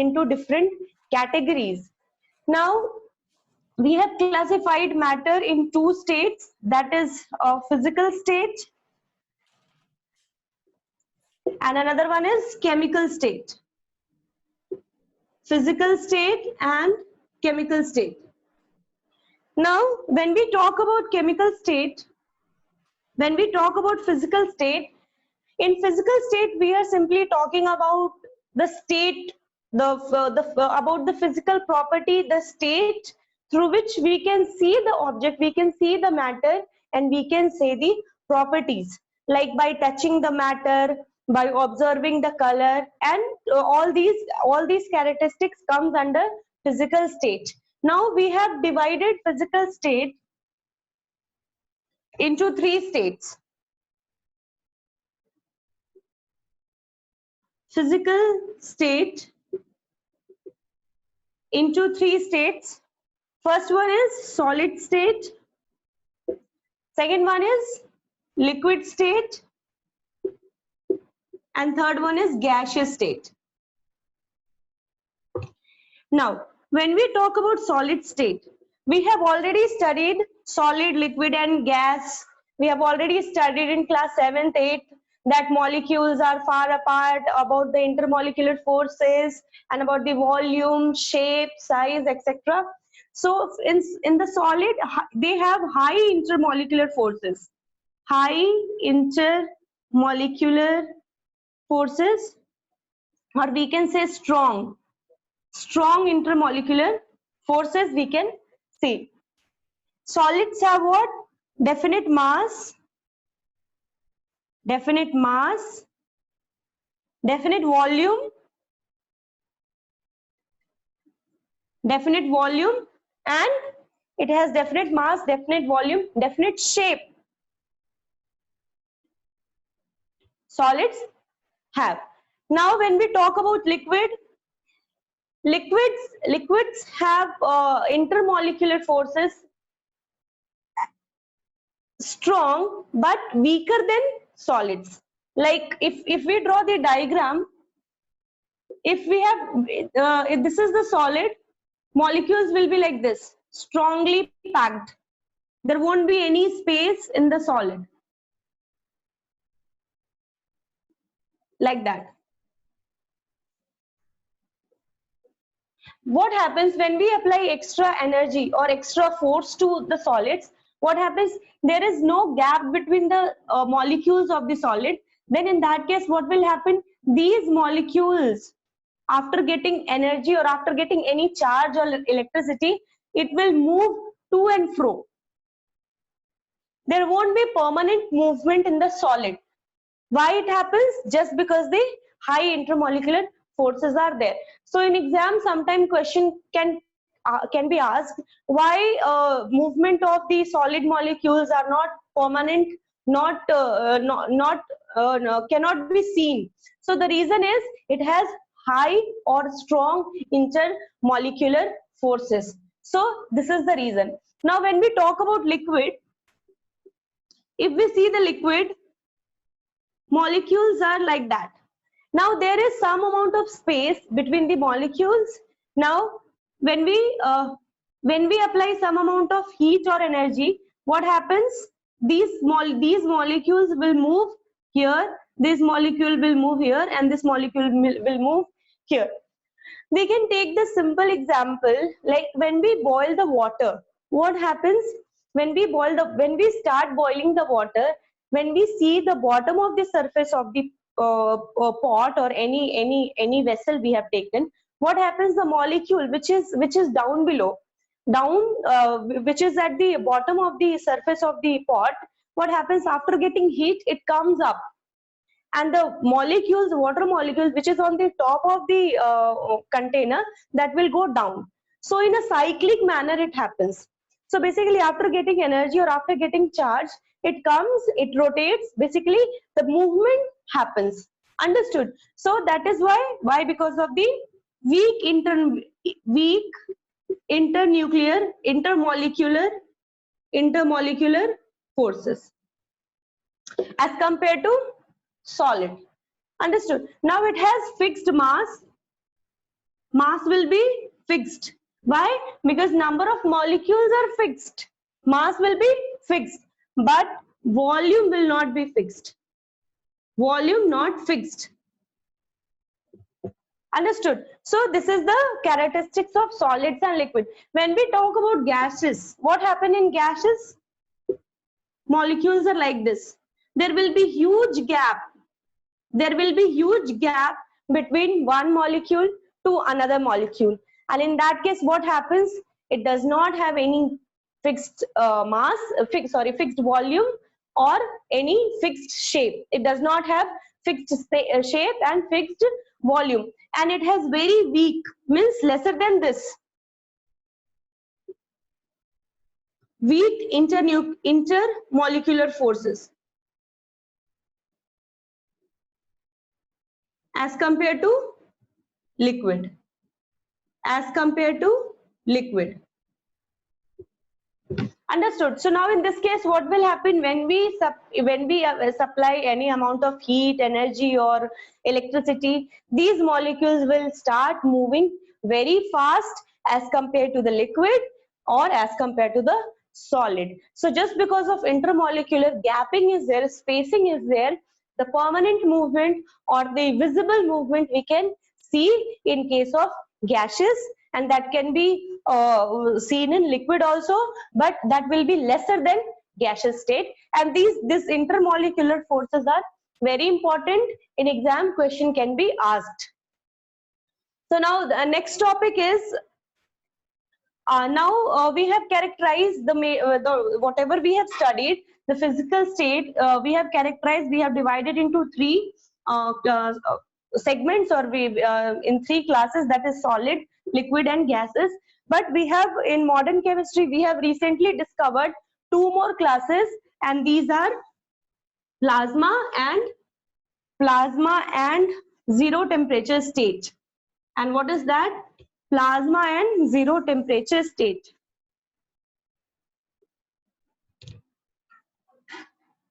into different categories. Now, we have classified matter in two states, that is physical state and another one is chemical state. Physical state and chemical state. Now, when we talk about chemical state, when we talk about physical state, in physical state we are simply talking about the state, about the physical property, the state through which we can see the object, we can see the matter, and we can say the properties, like by touching the matter, by observing the color, and all these characteristics comes under physical state. Now we have divided physical state into three states. Physical state into three states. First one is solid state. Second one is liquid state. And third one is gaseous state. Now, when we talk about solid state, we have already studied solid, liquid and gas. We have already studied in class 7th, 8th that molecules are far apart, about the intermolecular forces and about the volume, shape, size, etc. So in the solid, they have high intermolecular forces. High intermolecular forces, or we can say strong intermolecular forces we can see. Solids have what? Definite mass, definite volume, and it has definite mass, definite volume, definite shape. Solids have. Now when we talk about liquids have intermolecular forces strong but weaker than solids. Like if we draw the diagram, if we have if this is the solid, molecules will be like this, strongly packed. There won't be any space in the solid, like that. What happens when we apply extra energy or extra force to the solids? What happens? There is no gap between the molecules of the solid. Then in that case, what will happen? These molecules, after getting energy or after getting any charge or electricity, it will move to and fro. There won't be permanent movement in the solid. Why it happens? Just because the high intermolecular forces are there. So in exam, sometime question can be asked, why movement of the solid molecules are not permanent, cannot be seen. So the reason is it has high or strong intermolecular forces. So this is the reason. Now when we talk about liquid, if we see the liquid, molecules are like that. Now there is some amount of space between the molecules. Now when we apply some amount of heat or energy, what happens? These molecules will move here, this molecule will move here, and this molecule will move here. We can take the simple example, like when we boil the water, what happens? When we start boiling the water, when we see the bottom of the surface of the pot or any vessel we have taken, what happens? The molecule which is down below, which is at the bottom of the surface of the pot, what happens? After getting heat, it comes up, and the molecules, water molecules which is on the top of the container, that will go down. So in a cyclic manner it happens. So basically after getting energy or after getting charge, it comes, it rotates, basically the movement happens. Understood? So that is why because of the weak intermolecular forces as compared to solid. Understood? Now it has fixed mass, Mass will be fixed. Why? Because number of molecules are fixed. Mass will be fixed, but volume will not be fixed. Volume not fixed. Understood? So this is the characteristics of solids and liquid. When we talk about gases, what happen in gases? Molecules are like this. There will be huge gap. There will be huge gap between one molecule to another molecule. And in that case, what happens? It does not have any fixed mass, fixed volume or any fixed shape. It does not have fixed shape and fixed volume. And it has very weak, means lesser than this. Weak intermolecular forces as compared to liquid. As compared to liquid. Understood? So now in this case, what will happen when we supply any amount of heat, energy or electricity? These molecules will start moving very fast as compared to the liquid or as compared to the solid. So just because of intermolecular gapping is there, spacing is there, the permanent movement or the visible movement we can see in case of gases, and that can be seen in liquid also, but that will be lesser than gaseous state. And these intermolecular forces are very important. In exam question can be asked. So now the next topic is we have characterized the whatever we have studied, the physical state. We have characterized, we have divided into three segments, or in three classes, that is solid, liquid and gases. But we have, in modern chemistry, we have recently discovered two more classes, and these are plasma and zero temperature state. And what is that? Plasma and zero temperature state.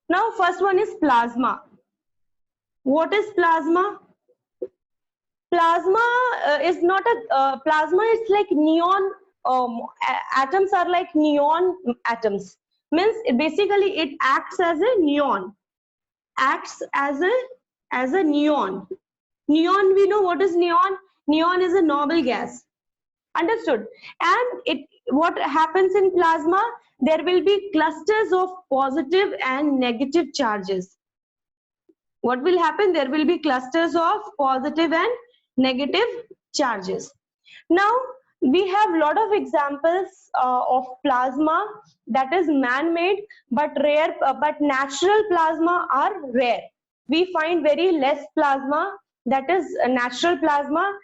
Now first one is plasma. What is plasma? Plasma is not a plasma is like neon. Atoms are like neon atoms. Means basically it acts as a neon. Acts as a neon. Neon, we know what is neon. Neon is a noble gas. Understood? And what happens in plasma? There will be clusters of positive and negative charges. What will happen? There will be clusters of positive and negative charges. Now we have a lot of examples of plasma that is man-made but rare, but natural plasma are rare. We find very less plasma that is natural plasma.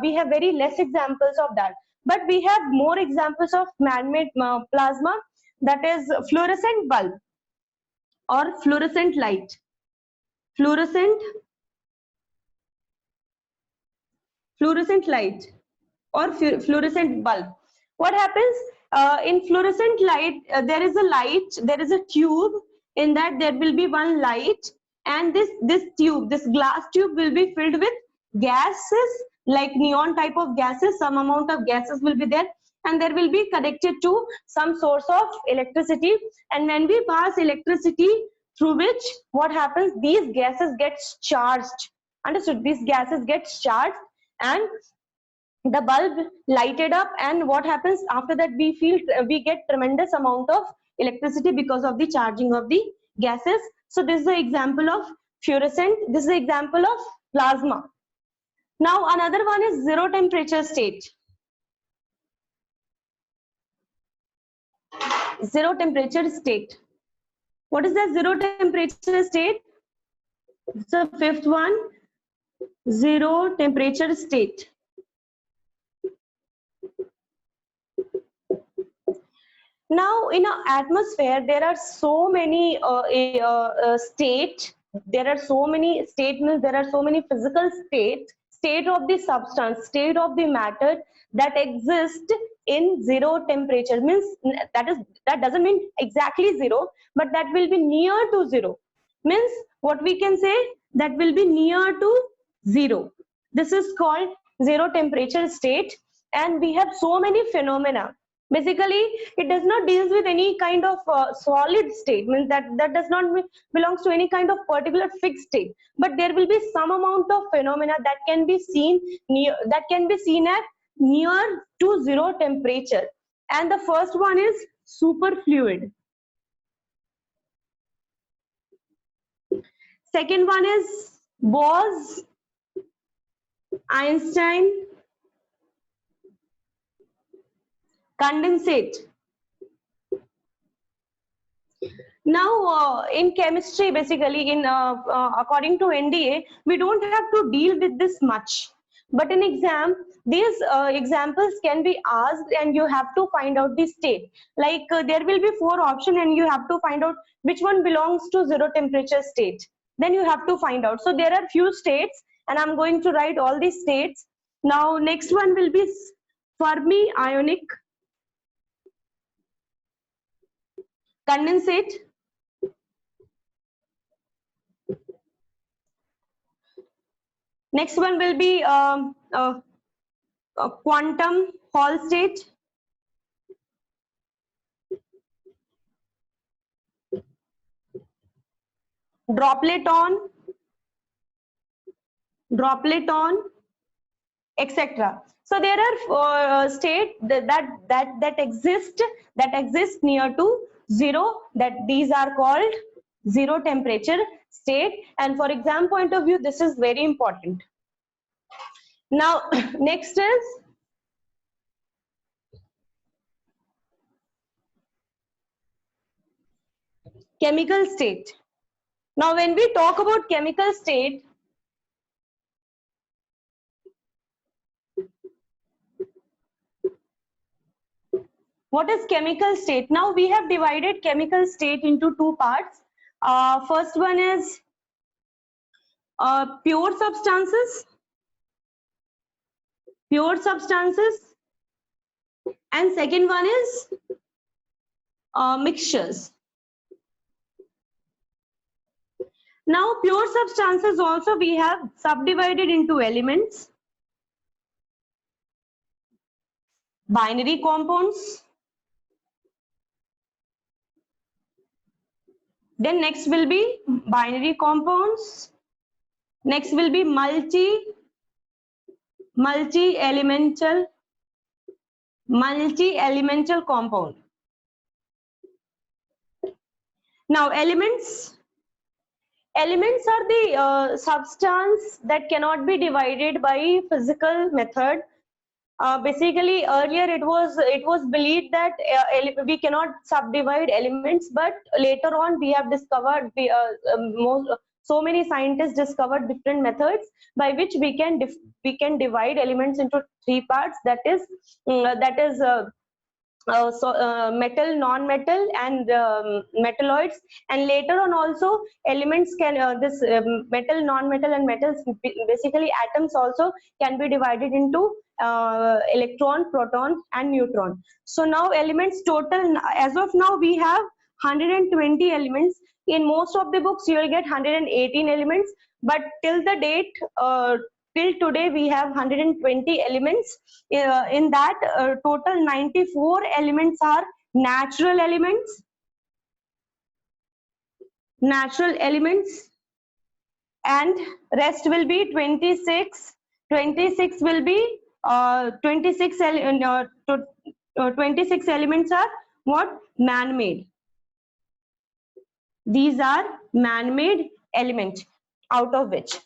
We have very less examples of that, but we have more examples of man-made plasma, that is fluorescent bulb or fluorescent light. Fluorescent light or fluorescent bulb. What happens in fluorescent light? There is a light, there is a tube. In that there will be one light, and this glass tube will be filled with gases, like neon type of gases. Some amount of gases will be there, and there will be connected to some source of electricity. And when we pass electricity through which, what happens? These gases get charged. Understood? These gases get charged, and the bulb lighted up. And what happens after that? We get tremendous amount of electricity because of the charging of the gases. So this is the example of fluorescent. This is the example of plasma. Now another one is zero temperature state. Zero temperature state. What is the zero temperature state? It's the fifth one. Zero temperature state. Now in our atmosphere there are so many state. There are so many statements. There are so many physical state of the substance, state of the matter that exist in zero temperature. Means that doesn't mean exactly zero, but that will be near to zero. Means what we can say, that will be near to zero. This is called zero temperature state, and we have so many phenomena. Basically, it does not deals with any kind of solid state, means that does not belongs to any kind of particular fixed state, but there will be some amount of phenomena that can be seen at near to zero temperature. And the first one is superfluid. Second one is Bose Einstein condensate. Now, in chemistry, basically, according to NDA, we don't have to deal with this much. But in exam, these examples can be asked, and you have to find out the state. Like there will be 4 options, and you have to find out which one belongs to zero temperature state. Then you have to find out. So there are few states, and I'm going to write all these states. Now, next one will be Fermi ionic condensate. Next one will be quantum Hall state. Droplet on, etc. So there are states that exist near to zero. That these are called zero temperature state. And for exam point of view, this is very important. Now, next is chemical state. Now, when we talk about chemical state, what is chemical state? Now, we have divided chemical state into 2 parts. First one is pure substances, and second one is mixtures. Now, pure substances also we have subdivided into elements, binary compounds, then next will be binary compounds, next will be multi-elemental compound. Now, elements are the substance that cannot be divided by physical method. Basically, earlier it was believed that we cannot subdivide elements, but later on we have discovered so many scientists discovered different methods by which we can divide elements into 3 parts. That is metal, non-metal, and metalloids. And later on also elements can metal, non-metal, and metals, basically atoms also can be divided into electron, proton, and neutron. So now elements total, as of now we have 120 elements. In most of the books you will get 118 elements, but till the date till today we have 120 elements. In that total 94 elements are natural elements, and rest will be 26 will be 26 elements are what? Man-made. These are man-made elements, out of which.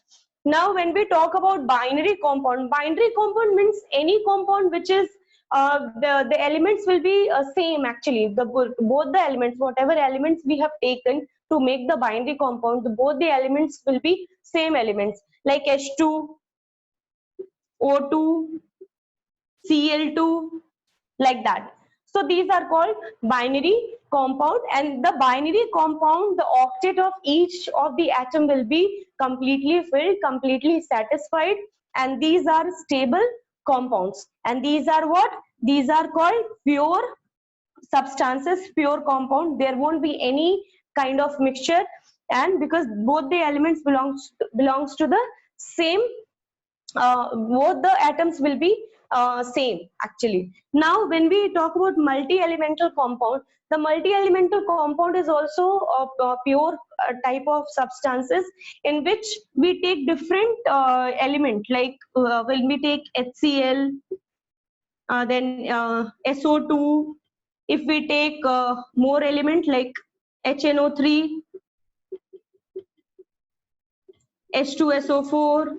Now, when we talk about binary compound means any compound which is the elements will be same. Actually, both the elements, whatever elements we have taken to make the binary compound, both the elements will be same elements, like H2, O2, Cl2, like that. So these are called binary compound, and the binary compound, the octet of each of the atom will be completely filled, completely satisfied, and these are stable compounds. And these are what? These are called pure substances, pure compound. There won't be any kind of mixture, and because both the elements belongs to the same both the atoms will be same actually. Now when we talk about multi-elemental compound, the multi-elemental compound is also a pure type of substances in which we take different element, like when we take HCl, then SO2. If we take more element like HNO3, H2SO4,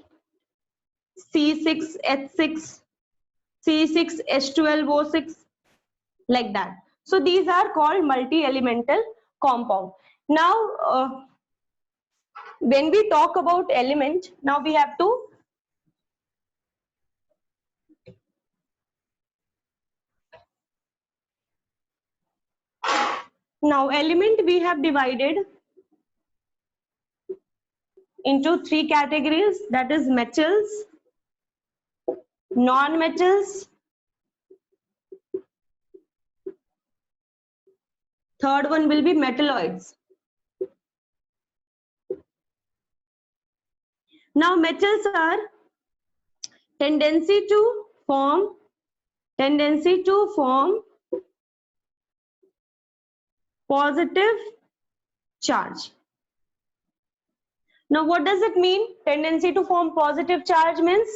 C6H6, C6H12O6, like that. So these are called multi-elemental compound. Now, when we talk about element, now we have to element we have divided into three categories, that is metals, non-metals, third one will be metalloids. Now metals are tendency to form positive charge. Now what does it mean? Tendency to form positive charge means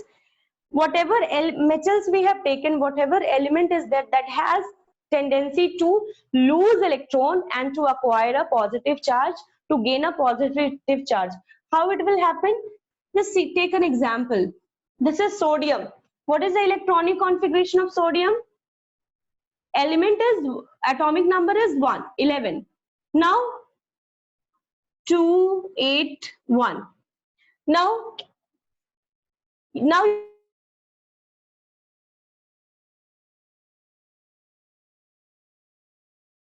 whatever metals we have taken, whatever element is that has tendency to lose electron and to acquire a positive charge, to gain a positive charge. How it will happen? Just take an example. This is sodium. What is the electronic configuration of sodium? Element is, atomic number is 11. Now 2, 8, 1. Now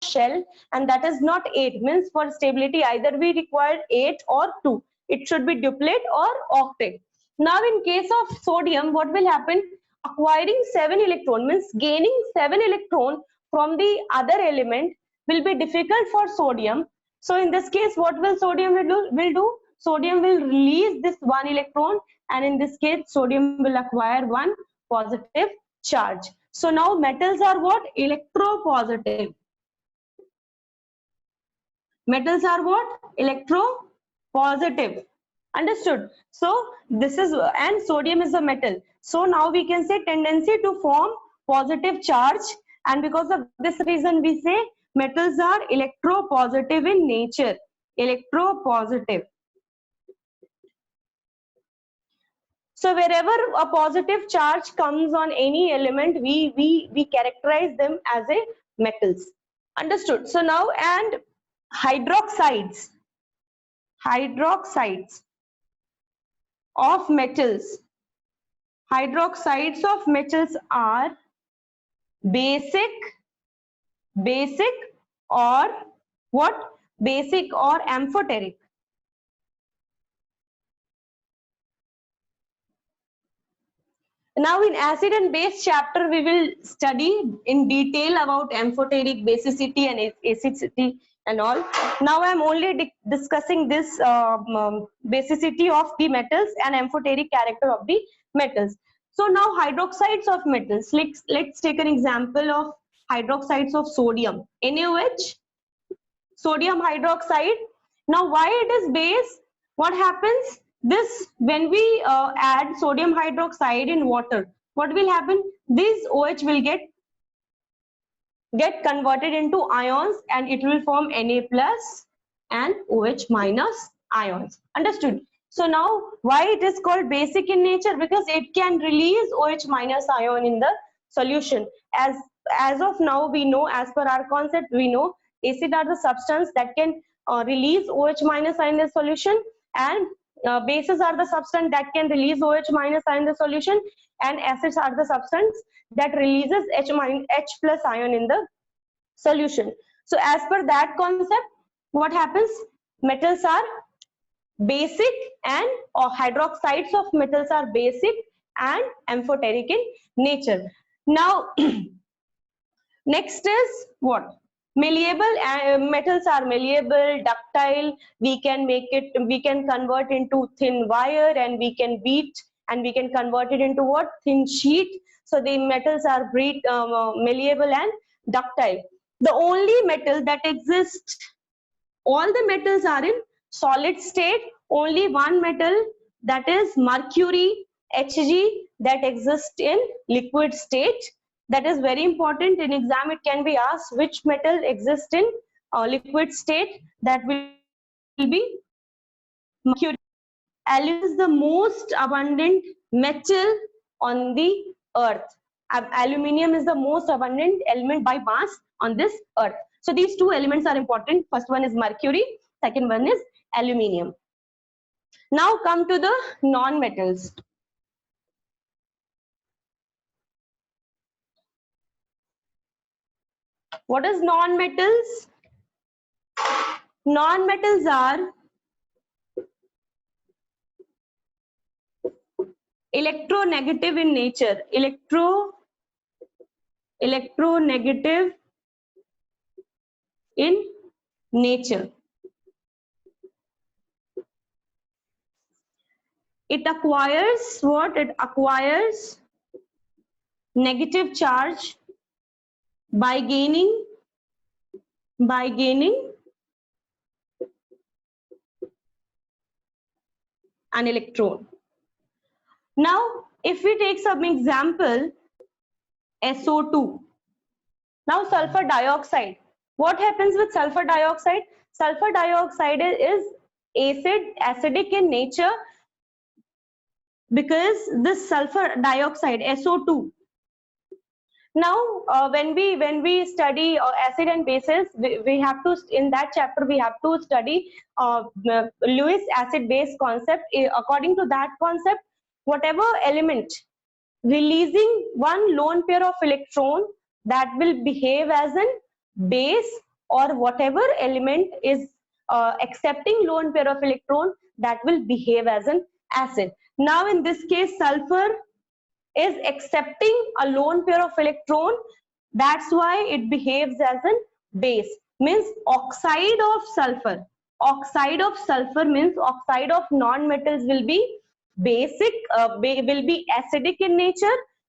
shell, and that is not 8, means for stability either we require 8 or 2. It should be duplet or octet. Now in case of sodium, what will happen? Acquiring 7 electron means gaining 7 electron from the other element will be difficult for sodium. So in this case, what will sodium will do? Sodium will release this 1 electron, and in this case sodium will acquire 1 positive charge. So now metals are what? Electropositive. Metals are what? Electropositive. Understood? So this is, and sodium is a metal. So now we can say tendency to form positive charge, and because of this reason we say metals are electropositive in nature. Electropositive. So wherever a positive charge comes on any element, we characterize them as a metals. Understood? So now, and hydroxides of metals. Hydroxides of metals are basic or what? Basic or amphoteric. Now in acid and base chapter, we will study in detail about amphoteric, basicity and acidity and all. Now I am only discussing this basicity of the metals and amphoteric character of the metals. So now hydroxides of metals, let's take an example of hydroxides of sodium. NaOH, sodium hydroxide. Now why it is base? What happens? This, when we add sodium hydroxide in water, what will happen? This OH will get converted into ions, and it will form Na plus and OH minus ions. Understood? So now why it is called basic in nature? Because it can release OH minus ion in the solution. As of now we know, as per our concept, we know acid are the substance that can release OH minus ion in the solution, and bases are the substance that can release OH minus ion in the solution, and acids are the substance that releases H plus ion in the solution. So as per that concept, what happens? Metals are basic, and hydroxides of metals are basic and amphoteric in nature. Now next is what? Malleable. Metals are malleable, ductile. We can convert into thin wire, and we can beat and we can convert it into what? Thin sheet. So the metals are malleable and ductile. The only metal that exists, all the metals are in solid state, only one metal, that is mercury, Hg, that exists in liquid state. That is very important. In exam it can be asked which metal exists in liquid state. That will be mercury. Aluminum is the most abundant metal on the earth. Aluminium is the most abundant element by mass on this earth. So these two elements are important. First one is mercury, second one is aluminium. Now come to the non-metals. What is non-metals? Non-metals are electronegative in nature. Electronegative in nature. It acquires what? It acquires negative charge by gaining an electron. Now, if we take some example, SO2. Now, sulfur dioxide. What happens with sulfur dioxide? Sulfur dioxide is acidic in nature, because this sulfur dioxide, SO2. Now, when we study acid and bases, we have to, in that chapter we have to study Lewis acid-base concept. According to that concept, whatever element releasing one lone pair of electron, that will behave as an base, or whatever element is accepting lone pair of electron, that will behave as an acid. Now in this case, sulfur is accepting a lone pair of electron, that's why it behaves as a base. Means oxide of sulfur. Oxide of sulfur means oxide of non-metals will be basic, will be acidic in nature.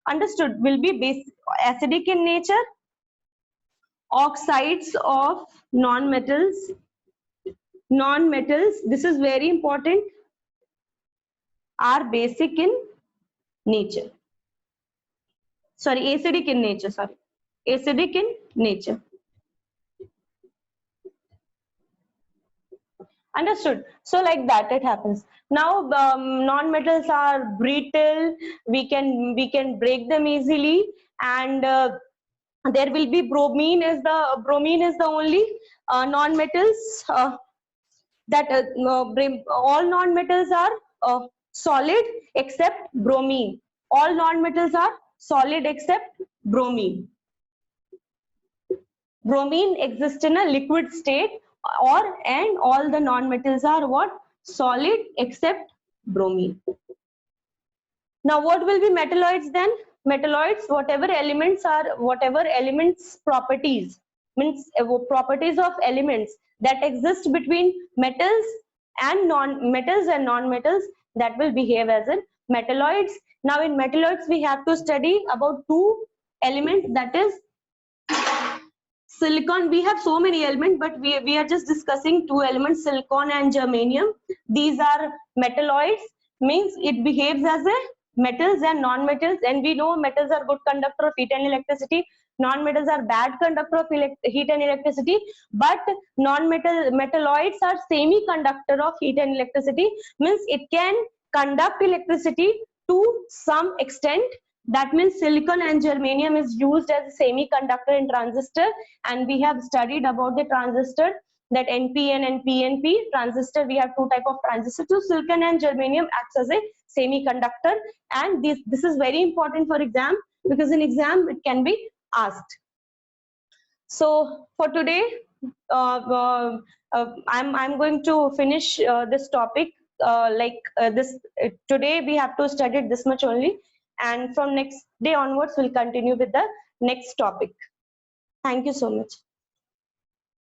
Understood? Will be acidic in nature. Oxides of non-metals, this is very important, are basic in nature. Sorry, acidic in nature, sorry. Acidic in nature. Understood? So like that it happens. Now non-metals are brittle, we can break them easily, and there will be bromine is the only non-metals that all non-metals are solid except bromine. All non-metals are solid except bromine. Bromine exists in a liquid state, and all the non-metals are what? Solid except bromine. Now what will be metalloids then? Metalloids, whatever elements properties, means properties of elements that exist between metals and non-metals, that will behave as in metalloids. Now in metalloids we have to study about two elements, that is silicon. We have so many elements, but we are just discussing two elements, silicon and germanium. These are metalloids, means it behaves as a metals and non-metals, and we know metals are good conductor of heat and electricity, non-metals are bad conductor of heat and electricity, but metalloids are semi-conductor of heat and electricity, means it can conduct electricity to some extent. That means silicon and germanium is used as a semiconductor in transistor, and we have studied about the transistor, that NPN and PNP transistor. We have two type of transistor. So silicon and germanium acts as a semiconductor, and this is very important for exam, because in exam it can be asked. So for today, I'm going to finish this topic today we have to study this much only, and from next day onwards we'll continue with the next topic. Thank you so much.